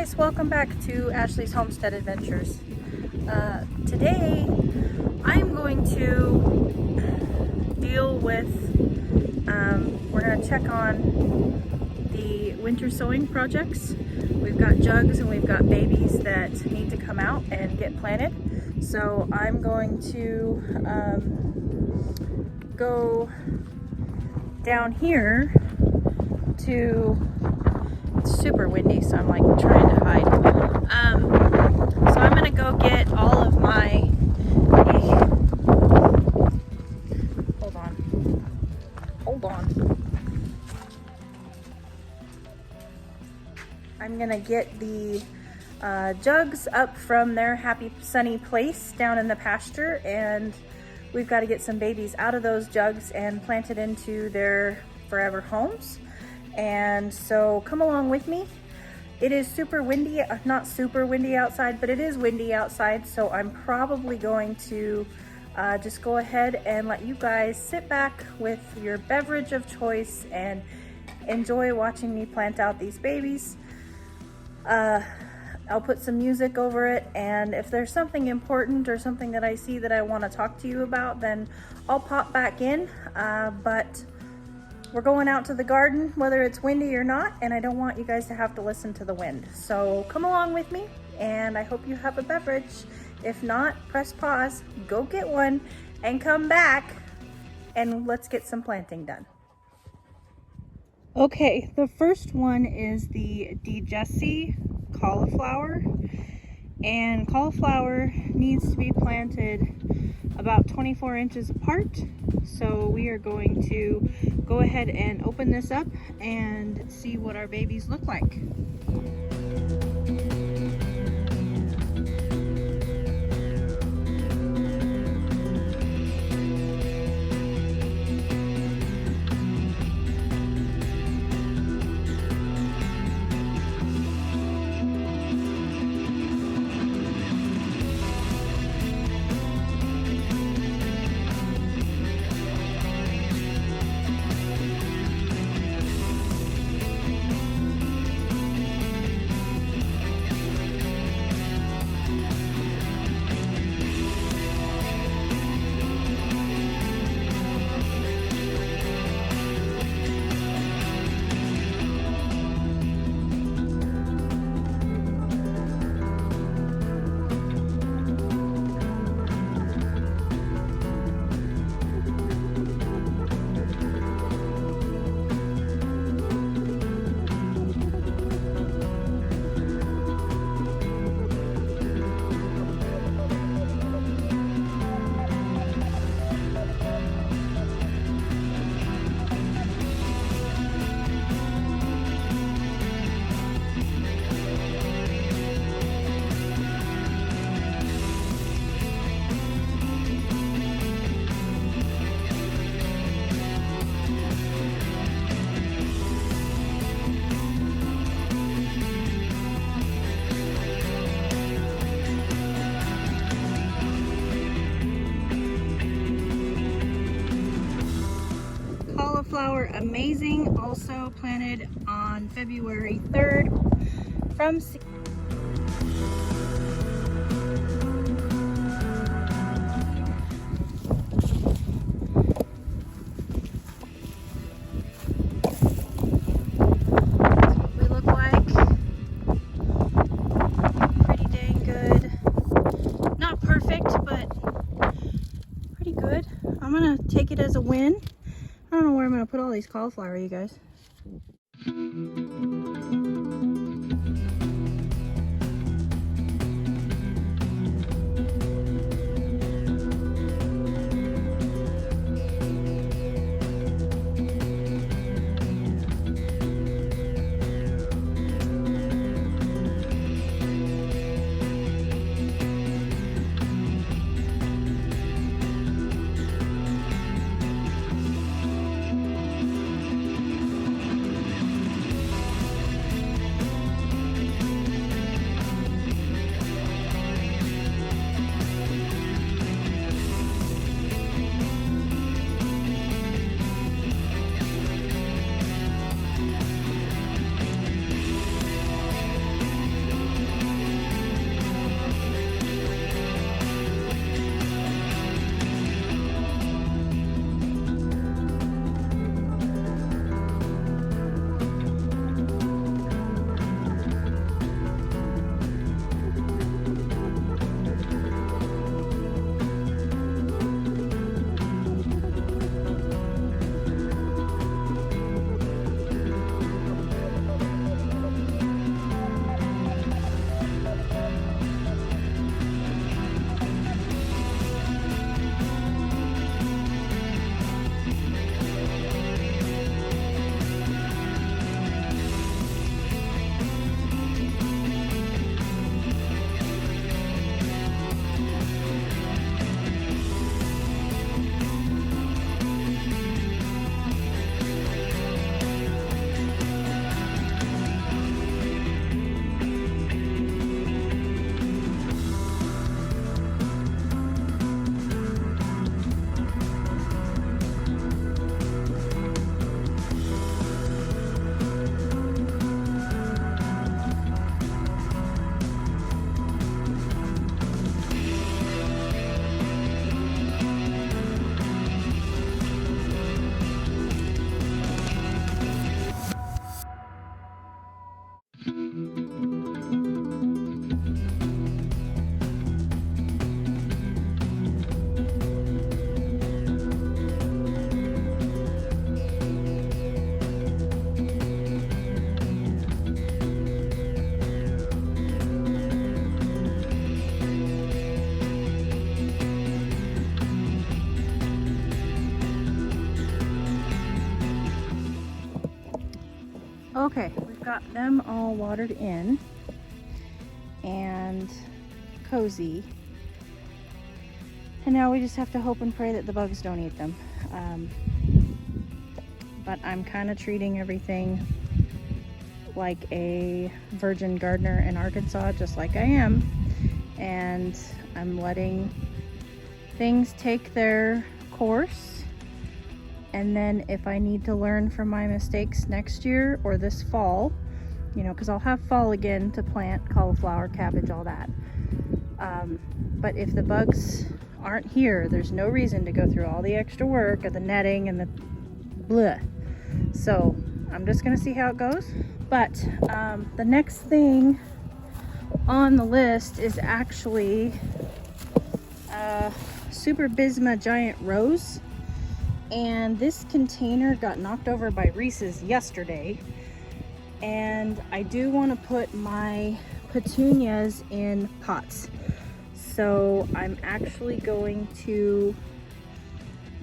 guys, welcome back to Ashley's Homestead Adventures. Today I'm going to deal with, we're going to check on the winter sowing projects. We've got jugs and we've got babies that need to come out and get planted. So I'm going to go down here to, it's super windy, so I'm like trying to hide. So I'm gonna go get all of my, hold on. I'm gonna get the jugs up from their happy sunny place down in the pasture, and we've got to get some babies out of those jugs and planted into their forever homes. And so come along with me. It is super windy, not super windy outside, but it is windy outside, so I'm probably going to just go ahead and let you guys sit back with your beverage of choice and enjoy watching me plant out these babies. I'll put some music over it, and if there's something important or something that I see that I want to talk to you about, then I'll pop back in, but we're going out to the garden whether it's windy or not, and I don't want you guys to have to listen to the wind. So come along with me, and I hope you have a beverage. If not, press pause, go get one, and come back, and let's get some planting done. Okay, the first one is the DeJesse cauliflower, and cauliflower needs to be planted about 24 inches apart. So we are going to go ahead and open this up and see what our babies look like. Cauliflower amazing, also planted on February 3rd from we look like. Pretty dang good. Not perfect, but pretty good. I'm gonna take it as a win. I don't know where I'm going to put all these cauliflower, you guys. Okay, we've got them all watered in and cozy. And now we just have to hope and pray that the bugs don't eat them. But I'm kind of treating everything like a virgin gardener in Arkansas, just like I am. And I'm letting things take their course. And then if I need to learn from my mistakes next year or this fall, you know, because I'll have fall again to plant cauliflower, cabbage, all that. But if the bugs aren't here, there's no reason to go through all the extra work of the netting and the blah. So I'm just gonna see how it goes. But the next thing on the list is actually Super Bisma Giant Rose. And this container got knocked over by Reese's yesterday. And I do want to put my petunias in pots. So I'm actually going to,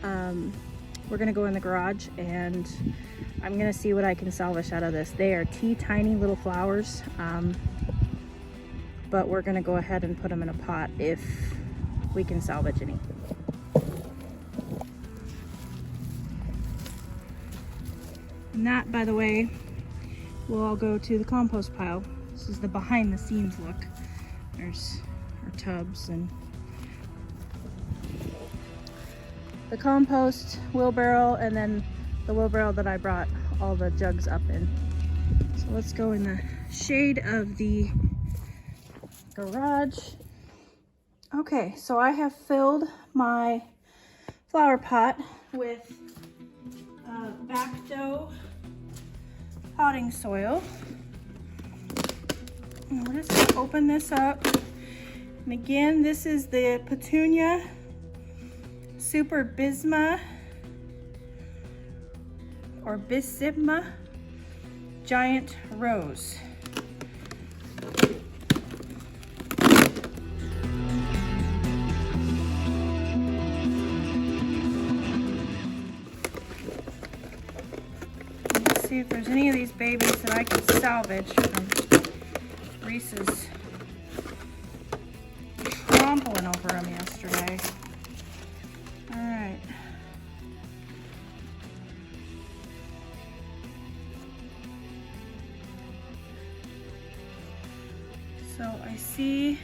we're going to go in the garage and I'm going to see what I can salvage out of this. They are tiny little flowers, but we're going to go ahead and put them in a pot if we can salvage any. And that, by the way, will all go to the compost pile. This is the behind the scenes look. There's our tubs and the compost wheelbarrow, and then the wheelbarrow that I brought all the jugs up in. So let's go in the shade of the garage. Okay, so I have filled my flower pot with back dough potting soil. And we're just gonna open this up. And again, this is the Petunia Super Bisma or Bisma Giant Rose. Let's see if there's any of these babies that I can salvage from Reese's trampling over them yesterday. All right. So I see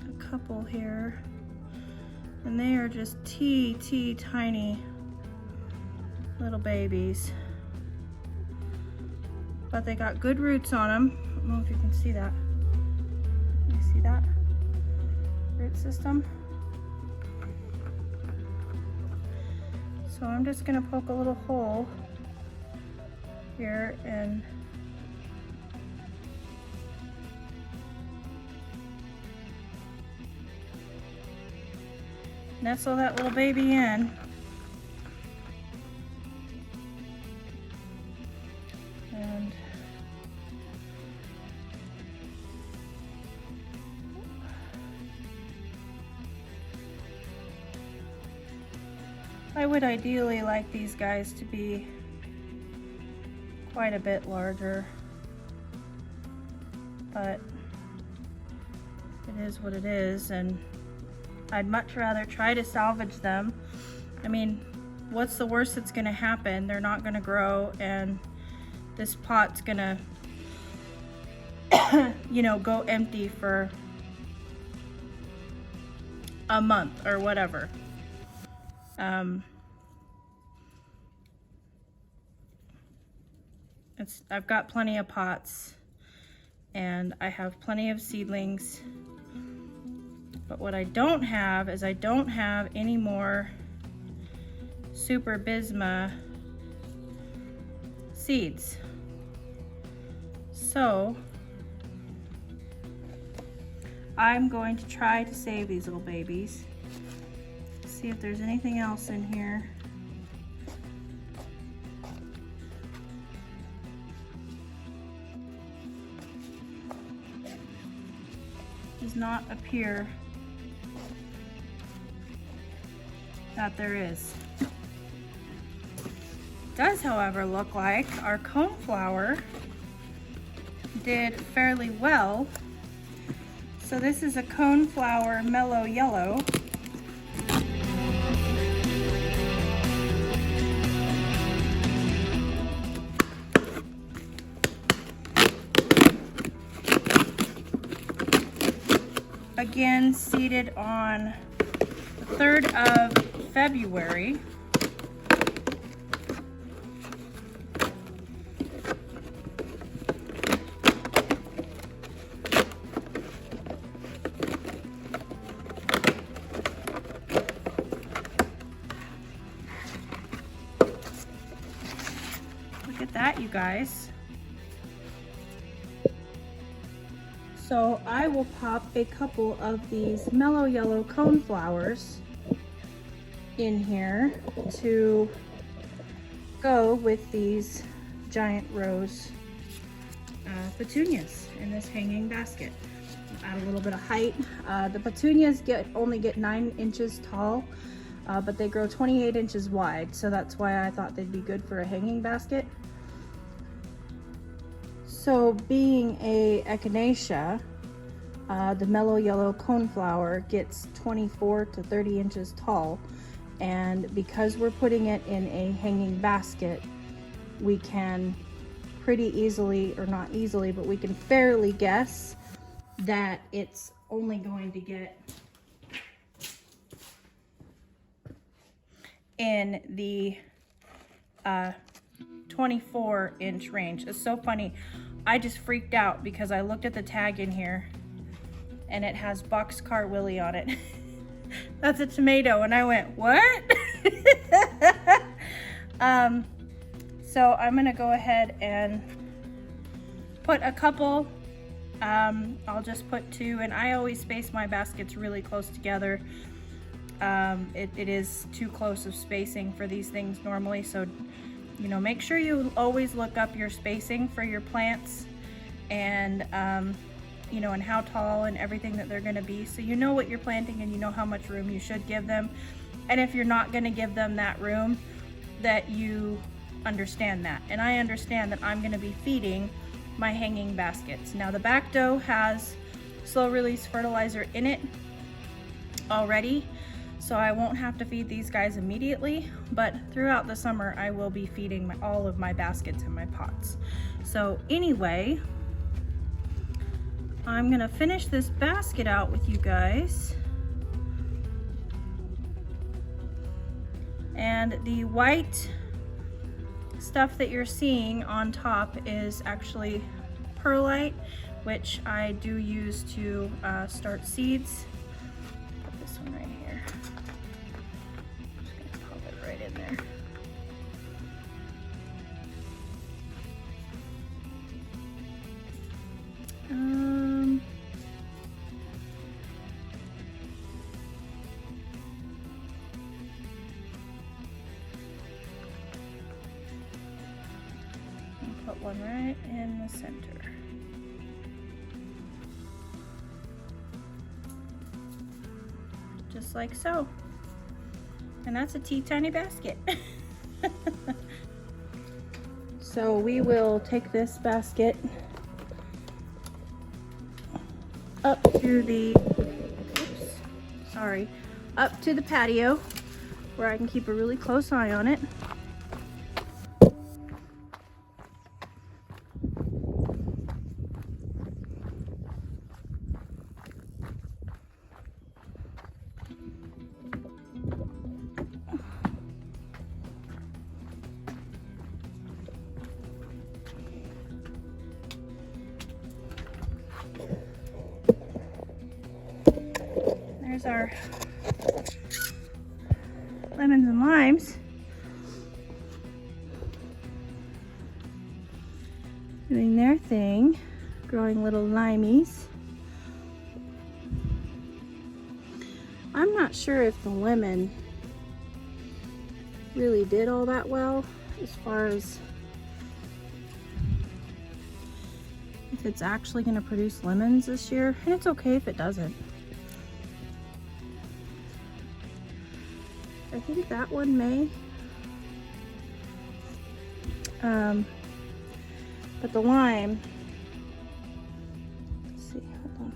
a couple here, and they are just tiny little babies. But they got good roots on them. I don't know if you can see that. You see that? Root system. So I'm just gonna poke a little hole here and nestle that little baby in. And I would ideally like these guys to be quite a bit larger, but it is what it is, and I'd much rather try to salvage them. I mean, what's the worst that's gonna happen? They're not gonna grow, and this pot's gonna, you know, go empty for a month or whatever. I've got plenty of pots, and I have plenty of seedlings. But what I don't have is I don't have any more Super Bisma seeds. So I'm going to try to save these little babies. See if there's anything else in here. Does not appear that there is. does, however, look like our coneflower did fairly well. So this is a coneflower mellow yellow. Again, seeded on the 3rd of February. Look at that, you guys. So I will pop a couple of these mellow yellow coneflowers in here to go with these giant rose petunias in this hanging basket. Add a little bit of height. The petunias only get 9 inches tall, but they grow 28 inches wide, so that's why I thought they'd be good for a hanging basket. So being a echinacea, the mellow yellow coneflower gets 24 to 30 inches tall, and because we're putting it in a hanging basket, we can pretty easily, or not easily, but we can fairly guess that it's only going to get in the 24-inch range. It's so funny. I just freaked out because I looked at the tag in here and it has Boxcar Willie on it. That's a tomato, and I went, what? So I'm gonna go ahead and put a couple. I'll just put 2, and I always space my baskets really close together. It is too close of spacing for these things normally, so you know, make sure you always look up your spacing for your plants, and you know, and how tall and everything that they're going to be, so you know what you're planting and you know how much room you should give them. And if you're not going to give them that room, that you understand that. And I understand that I'm going to be feeding my hanging baskets. Now the back dough has slow release fertilizer in it already, so I won't have to feed these guys immediately, but throughout the summer I will be feeding all of my baskets and my pots. So anyway, I'm gonna finish this basket out with you guys. And the white stuff that you're seeing on top is actually perlite, which I do use to start seeds. Put this one right here. I'm just gonna pop it right in there. Put one right in the center. Just like so. And that's a teeny basket. So we will take this basket up to the, up to the patio where I can keep a really close eye on it. There's our lemons and limes doing their thing, growing little limeys. I'm not sure if the lemon really did all that well as far as if it's actually going to produce lemons this year, and it's okay if it doesn't. I think that one may. But the lime, let's see, hold on.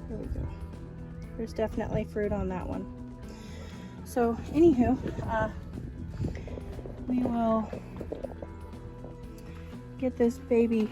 There we go. There's definitely fruit on that one. So anywho, we will get this baby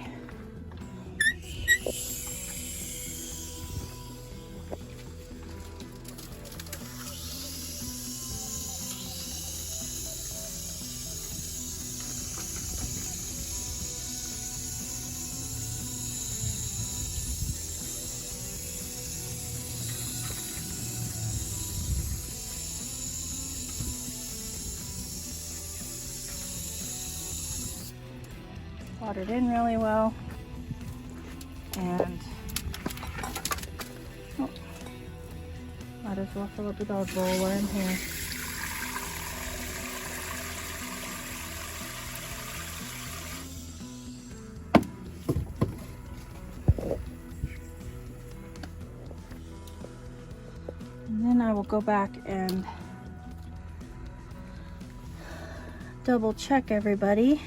watered in really well, and might as well fill up the dog bowl while I'm here. And then I will go back and double check everybody.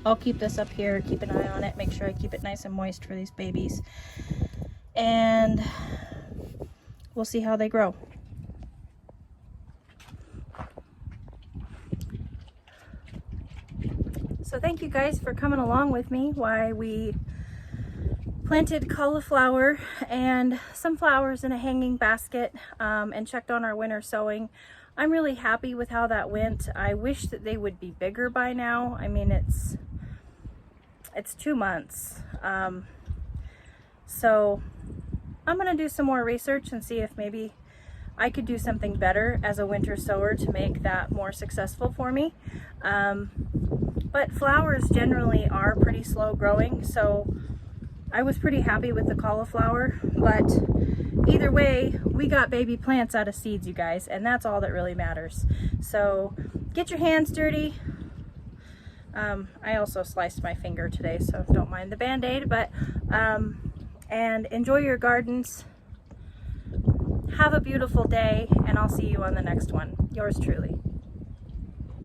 I'll keep this up here, keep an eye on it, make sure I keep it nice and moist for these babies. And we'll see how they grow. So thank you guys for coming along with me while we planted cauliflower and some flowers in a hanging basket, and checked on our winter sowing. I'm really happy with how that went. I wish that they would be bigger by now. I mean, it's 2 months. So I'm gonna do some more research and see if maybe I could do something better as a winter sower to make that more successful for me. But flowers generally are pretty slow growing, so I was pretty happy with the cauliflower. But either way, we got baby plants out of seeds, you guys, and that's all that really matters. So get your hands dirty. I also sliced my finger today, so don't mind the band-aid, but and enjoy your gardens. Have a beautiful day, and I'll see you on the next one. Yours truly.